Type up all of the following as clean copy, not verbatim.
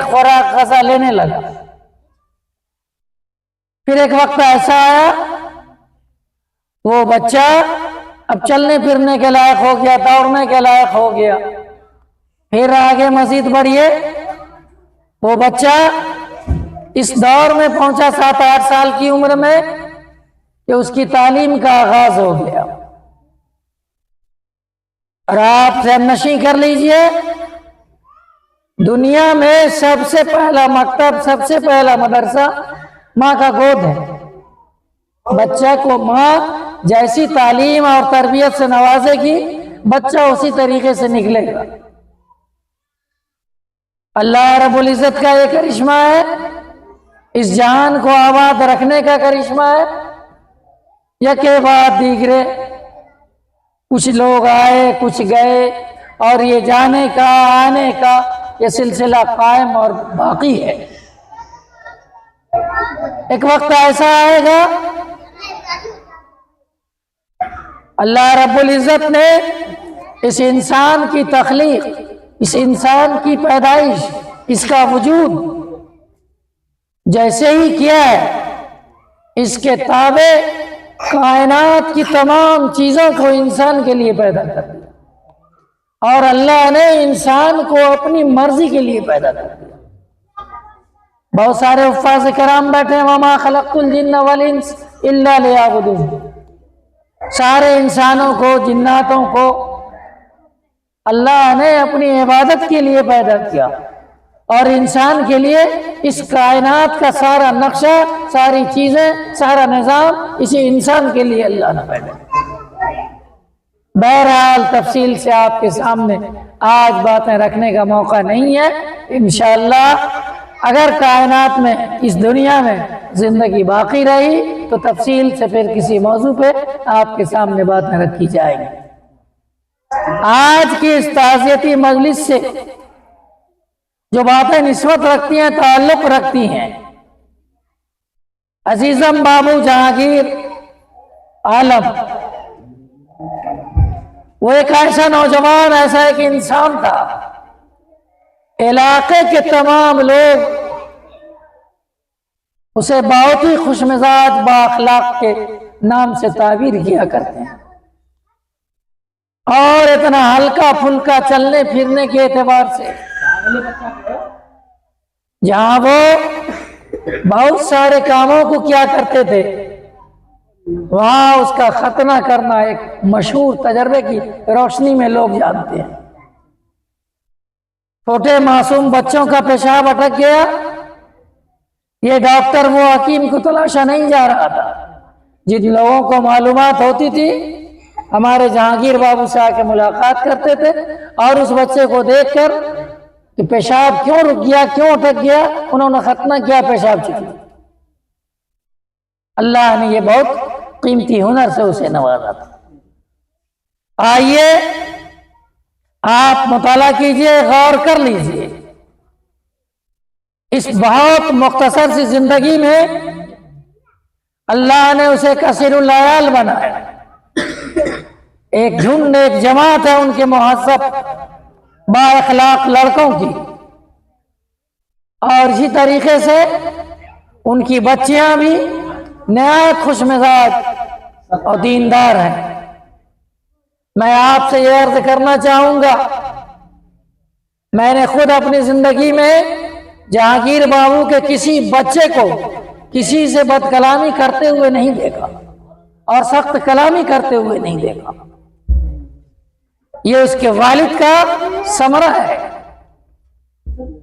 خوراک غذا لینے لگا۔ پھر ایک وقت ایسا آیا وہ بچہ اب چلنے پھرنے کے لائق ہو گیا، دوڑنے کے لائق ہو گیا۔ پھر آگے مزید بڑھیے، وہ بچہ اس دور میں پہنچا 7-8 سال کی عمر میں کہ اس کی تعلیم کا آغاز ہو گیا۔ اور آپ ذہن نشین کر لیجئے، دنیا میں سب سے پہلا مکتب، سب سے پہلا مدرسہ ماں کا گود ہے۔ بچہ کو ماں جیسی تعلیم اور تربیت سے نوازے گی، بچہ اسی طریقے سے نکلے گا۔ اللہ رب العزت کا یہ کرشمہ ہے، اس جہان کو آباد رکھنے کا کرشمہ ہے۔ یکے بعد دیگرے کچھ لوگ آئے، کچھ گئے، اور یہ جانے کا آنے کا یہ سلسلہ قائم اور باقی ہے۔ ایک وقت ایسا آئے گا اللہ رب العزت نے اس انسان کی تخلیق، اس انسان کی پیدائش، اس کا وجود جیسے ہی کیا ہے، اس کے تابع کائنات کی تمام چیزوں کو انسان کے لیے پیدا کر دیا، اور اللہ نے انسان کو اپنی مرضی کے لیے پیدا کر دیا۔ بہت سارے حفاظ کرام بیٹھے ہیں، وَمَا خَلَقْتُ الْجِنَّ وَالْإِنسَ إِلَّا لِيَعْبُدُونِ۔ سارے انسانوں کو، جناتوں کو اللہ نے اپنی عبادت کے لیے پیدا کیا، اور انسان کے لیے اس کائنات کا سارا نقشہ، ساری چیزیں، سارا نظام اسی انسان کے لیے اللہ نے پیدا کیا۔ بہرحال تفصیل سے آپ کے سامنے آج باتیں رکھنے کا موقع نہیں ہے۔ انشاءاللہ اگر کائنات میں، اس دنیا میں زندگی باقی رہی تو تفصیل سے پھر کسی موضوع پہ آپ کے سامنے باتیں رکھی جائیں گی۔ آج کی اس تعزیتی مجلس سے جو باتیں نسبت رکھتی ہیں، تعلق رکھتی ہیں، عزیزم بابو جہانگیر عالم، وہ ایک ایسا نوجوان، ایسا ایک انسان تھا، علاقے کے تمام لوگ اسے بہت ہی خوش مزاج، با اخلاق کے نام سے تعبیر کیا کرتے ہیں، اور اتنا ہلکا پھلکا چلنے پھرنے کے اعتبار سے جہاں وہ بہت سارے کاموں کو کیا کرتے تھے، وہاں اس کا ختنہ کرنا ایک مشہور تجربے کی روشنی میں لوگ جانتے ہیں۔ چھوٹے معصوم بچوں کا پیشاب اٹک گیا، یہ ڈاکٹر وہ حکیم کو تلاشا نہیں جا رہا تھا۔ جن لوگوں کو معلومات ہوتی تھی ہمارے جہانگیر بابو سے آ کے ملاقات کرتے تھے، اور اس بچے کو دیکھ کر کہ پیشاب کیوں رک گیا، کیوں اٹک گیا، انہوں نے ختنہ کیا پیشاب چکی۔ اللہ نے یہ بہت قیمتی ہنر سے اسے نوازا تھا۔ آئیے آپ مطالعہ کیجئے، غور کر لیجئے، اس بہت مختصر سی زندگی میں اللہ نے اسے کثیر العیال بنایا۔ ایک جھنڈ، ایک جماعت ہے ان کے مہذب با اخلاق لڑکوں کی، اور اسی طریقے سے ان کی بچیاں بھی نہایت خوش مزاج اور دیندار ہیں۔ میں آپ سے یہ عرض کرنا چاہوں گا، میں نے خود اپنی زندگی میں جہانگیر بابو کے کسی بچے کو کسی سے بد کلامی کرتے ہوئے نہیں دیکھا، اور سخت کلامی کرتے ہوئے نہیں دیکھا۔ یہ اس کے والد کا ثمرہ ہے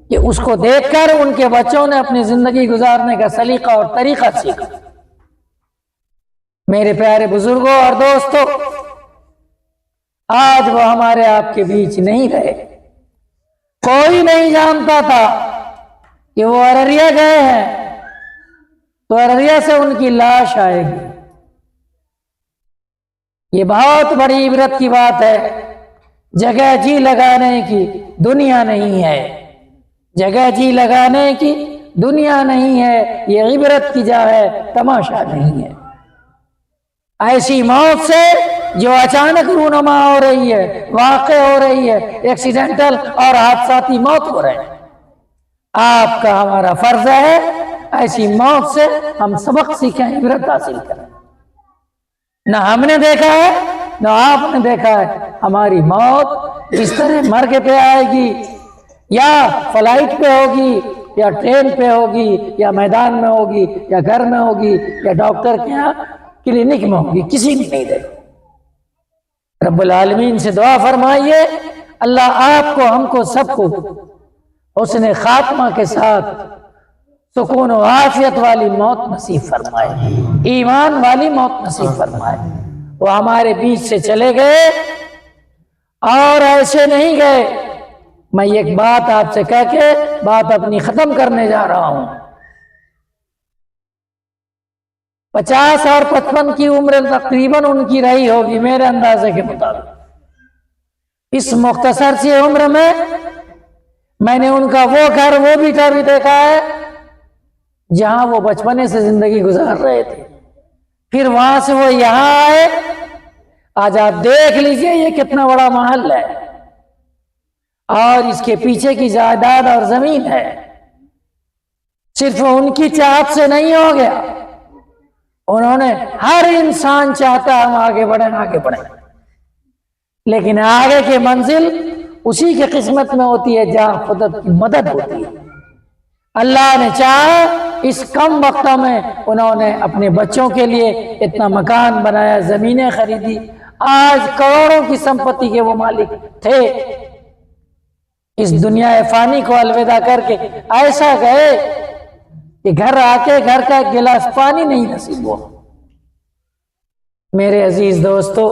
کہ اس کو دیکھ کر ان کے بچوں نے اپنی زندگی گزارنے کا سلیقہ اور طریقہ سیکھا۔ میرے پیارے بزرگوں اور دوستوں، آج وہ ہمارے آپ کے بیچ نہیں رہے۔ کوئی نہیں جانتا تھا کہ وہ ارریا گئے ہیں، تو ارریا سے ان کی لاش آئے گی۔ یہ بہت بڑی عبرت کی بات ہے۔ جگہ جی لگانے کی دنیا نہیں ہے، جگہ جی لگانے کی دنیا نہیں ہے، یہ عبرت کی جا ہے، تماشا نہیں ہے۔ ایسی موت سے جو اچانک رونما ہو رہی ہے، واقع ہو رہی ہے، ایکسیڈنٹل اور حادثاتی موت ہو رہے ہیں، آپ کا ہمارا فرض ہے ایسی موت سے ہم سبق سیکھیں، عبرت حاصل کریں۔ نہ ہم نے دیکھا ہے نہ آپ نے دیکھا ہے ہماری موت اس طرح مرگ پہ آئے گی، یا فلائٹ پہ ہوگی، یا ٹرین پہ ہوگی، یا میدان میں ہوگی، یا گھر میں ہوگی، یا ڈاکٹر کے یہاں کلینک میں ہوگی، کسی نے نہیں دیکھا۔ رب العالمین سے دعا فرمائیے اللہ آپ کو، ہم کو، سب کو حسن خاتمہ کے ساتھ سکون و عافیت والی موت نصیب فرمائے، ایمان والی موت نصیب فرمائے۔ وہ ہمارے بیچ سے چلے گئے اور ایسے نہیں گئے۔ میں ایک بات آپ سے کہہ کے بات اپنی ختم کرنے جا رہا ہوں۔ 50 اور 55 کی عمر تقریباً ان کی رہی ہوگی میرے اندازے کے مطابق۔ اس مختصر سی عمر میں نے ان کا وہ گھر، وہ بیٹا بھی دیکھا ہے جہاں وہ بچپنے سے زندگی گزار رہے تھے، پھر وہاں سے وہ یہاں آئے۔ آج آپ دیکھ لیجئے یہ کتنا بڑا محل ہے، اور اس کے پیچھے کی جائیداد اور زمین ہے۔ صرف ان کی چاہت سے نہیں ہو گیا، انہوں نے، ہر انسان چاہتا ہم آگے بڑھیں آگے بڑھیں، لیکن آگے کی منزل اسی کی قسمت میں ہوتی ہے جہاں قدرت کی مدد ہوتی ہے۔ اللہ نے چاہا اس کم وقت میں انہوں نے اپنے بچوں کے لیے اتنا مکان بنایا، زمینیں خریدی، آج کروڑوں کی سمپتی کے وہ مالک تھے، اس دنیا فانی کو الوداع کر کے ایسا گئے کہ گھر آ کے گھر کا ایک گلاس پانی نہیں نصیب ہوا۔ میرے عزیز دوستو،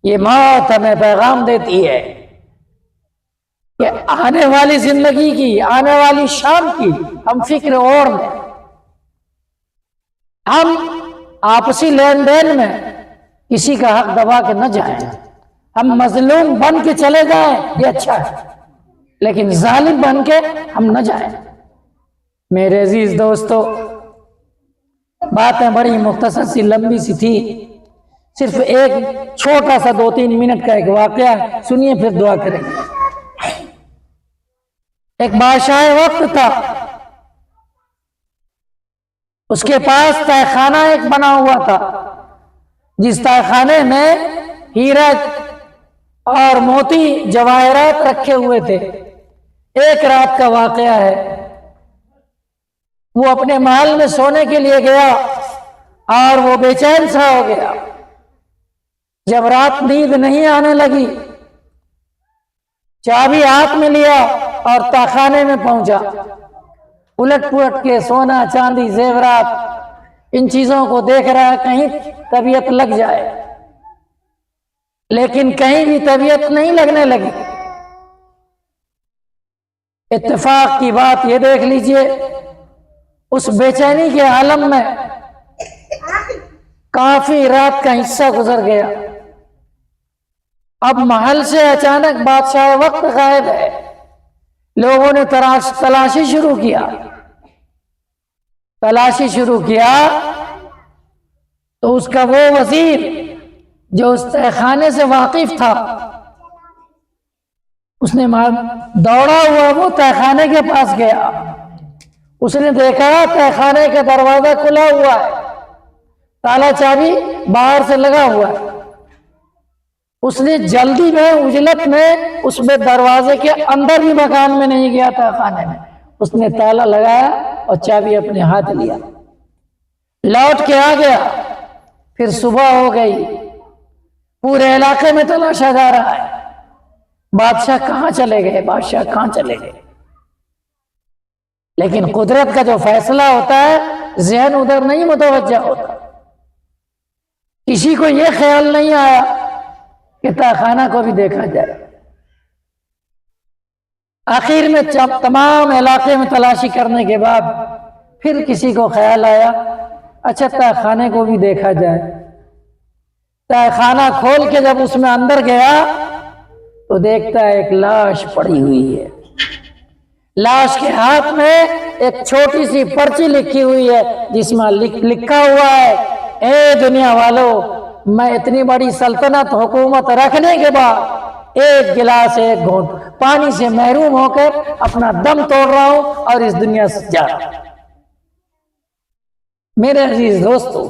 یہ موت ہمیں پیغام دیتی ہے کہ آنے والی زندگی کی، آنے والی شام کی ہم فکر اور لیں، ہم آپسی لین دین میں کسی کا حق دبا کے نہ جائیں، ہم مظلوم بن کے چلے جائیں یہ اچھا ہے، لیکن ظالم بن کے ہم نہ جائیں۔ میرے عزیز دوستو، باتیں بڑی مختصر سی لمبی سی تھی، صرف ایک چھوٹا سا 2-3 منٹ کا ایک واقعہ سنیے پھر دعا کریں گے۔ ایک بادشاہ وقت تھا، اس کے پاس تہہ خانہ ایک بنا ہوا تھا، جس تہہ خانے میں ہیرا اور موتی جواہرات رکھے ہوئے تھے۔ ایک رات کا واقعہ ہے، وہ اپنے محل میں سونے کے لیے گیا اور وہ بے چین سا ہو گیا۔ جب رات نیند نہیں آنے لگی، چابی ہاتھ میں لیا اور تہخانے میں پہنچا۔ الٹ پلٹ کے سونا چاندی زیورات ان چیزوں کو دیکھ رہا ہے، کہیں طبیعت لگ جائے، لیکن کہیں بھی طبیعت نہیں لگنے لگی۔ اتفاق کی بات یہ دیکھ لیجئے، اس بے چینی کے عالم میں کافی رات کا حصہ گزر گیا۔ اب محل سے اچانک بادشاہ وقت غائب ہے۔ لوگوں نے تلاشی شروع کیا تو اس کا وہ وزیر جو اس تہہ خانے سے واقف تھا، اس نے دوڑا ہوا وہ تہہ خانے کے پاس گیا۔ اس نے دیکھا تہہ خانے کا دروازہ کھلا ہوا ہے، تالا چابی باہر سے لگا ہوا ہے۔ اس نے جلدی میں، عجلت میں، اس میں دروازے کے اندر بھی مکان میں نہیں گیا تہہ خانے میں، اس نے تالا لگایا اور چابی اپنے ہاتھ لیا، لوٹ کے آ گیا۔ پھر صبح ہو گئی، پورے علاقے میں تلاشا جا رہا ہے، بادشاہ کہاں چلے گئے، بادشاہ کہاں چلے گئے۔ لیکن قدرت کا جو فیصلہ ہوتا ہے، ذہن ادھر نہیں متوجہ ہوتا۔ کسی کو یہ خیال نہیں آیا کہ تہہ خانہ کو بھی دیکھا جائے۔ آخر میں تمام علاقے میں تلاشی کرنے کے بعد پھر کسی کو خیال آیا اچھا تہہ خانے کو بھی دیکھا جائے۔ تہہ خانہ کھول کے جب اس میں اندر گیا تو دیکھتا ہے ایک لاش پڑی ہوئی ہے، لاش کے ہاتھ میں ایک چھوٹی سی پرچی لکھی ہوئی ہے جس میں لکھا ہوا ہے، اے دنیا والو، میں اتنی بڑی سلطنت حکومت رکھنے کے بعد ایک گلاس ایک گھونٹ پانی سے محروم ہو کر اپنا دم توڑ رہا ہوں اور اس دنیا سے جا رہا ہوں۔ میرے عزیز دوستو،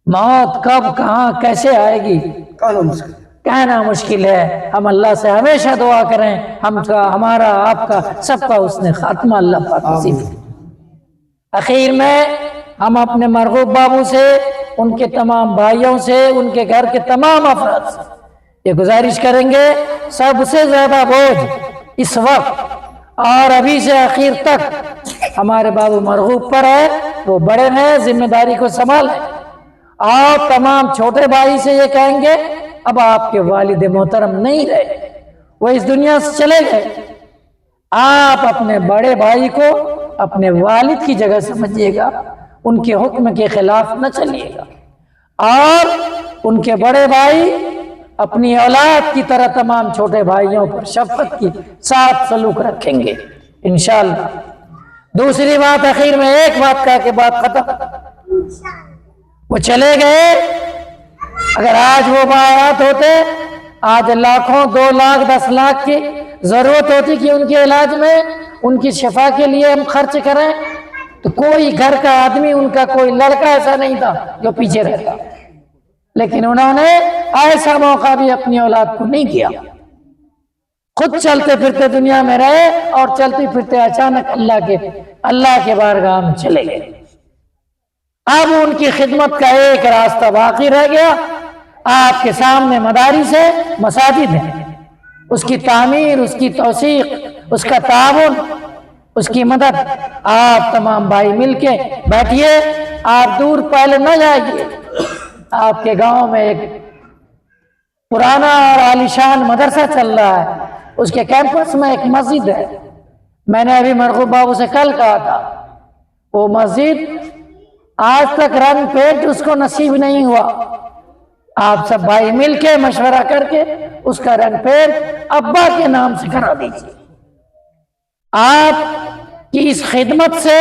موت کب کہاں کیسے آئے گی کہنا مشکل ہے۔ ہم اللہ سے ہمیشہ دعا کریں ہمارا آپ کا سب کا حسن خاتمہ اللہ پاک نصیب کرے۔ اخیر میں ہم اپنے مرغوب بابو سے، ان کے تمام بھائیوں سے، ان کے گھر کے تمام افراد سے یہ گزارش کریں گے، سب سے زیادہ بوجھ اس وقت اور ابھی سے اخیر تک ہمارے بابو مرغوب پر ہے۔ وہ بڑے ہیں، ذمہ داری کو سنبھالیں، اور تمام چھوٹے بھائی سے یہ کہیں گے اب آپ کے والد محترم نہیں رہے، وہ اس دنیا سے چلے گئے۔ آپ اپنے بڑے بھائی کو اپنے والد کی جگہ سمجھیے گا، ان کے حکم کے خلاف نہ چلیے گا، اور ان کے بڑے بھائی اپنی اولاد کی طرح تمام چھوٹے بھائیوں پر شفقت کی ساتھ سلوک رکھیں گے انشاءاللہ۔ دوسری بات، اخیر میں ایک بات کہا کہ بات ختم۔ وہ چلے گئے، اگر آج وہ باحیات ہوتے، آج لاکھوں، 2 لاکھ 10 لاکھ کی ضرورت ہوتی کہ ان کے علاج میں، ان کی شفا کے لیے ہم خرچ کریں، تو کوئی گھر کا آدمی، ان کا کوئی لڑکا ایسا نہیں تھا جو پیچھے رہتا، لیکن انہوں نے ایسا موقع بھی اپنی اولاد کو نہیں دیا۔ خود چلتے پھرتے دنیا میں رہے، اور چلتے پھرتے اچانک اللہ کے بارگاہ میں چلے گئے۔ اب ان کی خدمت کا ایک راستہ باقی رہ گیا۔ آپ کے سامنے مدارس ہے، مساجد ہے، اس کی تعمیر، اس کی توثیق، اس کا تعاون، اس کی مدد۔ آپ تمام بھائی مل کے بیٹھیے، آپ دور پہلے نہ جائیے۔ آپ کے گاؤں میں ایک پرانا اور عالیشان مدرسہ چل رہا ہے، اس کے کیمپس میں ایک مسجد ہے۔ میں نے ابھی مرغوب بابو سے کل کہا تھا، وہ مسجد آج تک رنگ پینٹ اس کو نصیب نہیں ہوا۔ آپ سب بھائی مل کے مشورہ کر کے اس کا رنگ پینٹ ابا کے نام سے کرا دیجیے۔ آپ کی اس خدمت سے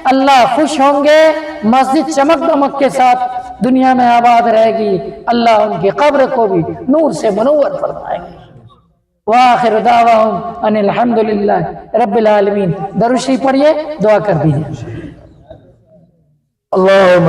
اللہ خوش ہوں گے، مسجد چمک دمک کے ساتھ دنیا میں آباد رہے گی، اللہ ان کی قبر کو بھی نور سے منور فرمائے گی۔ وآخر دعواہم ان الحمدللہ رب العالمین۔ درود شریف پڑھیے، دعا کر دیجیے۔ اللہم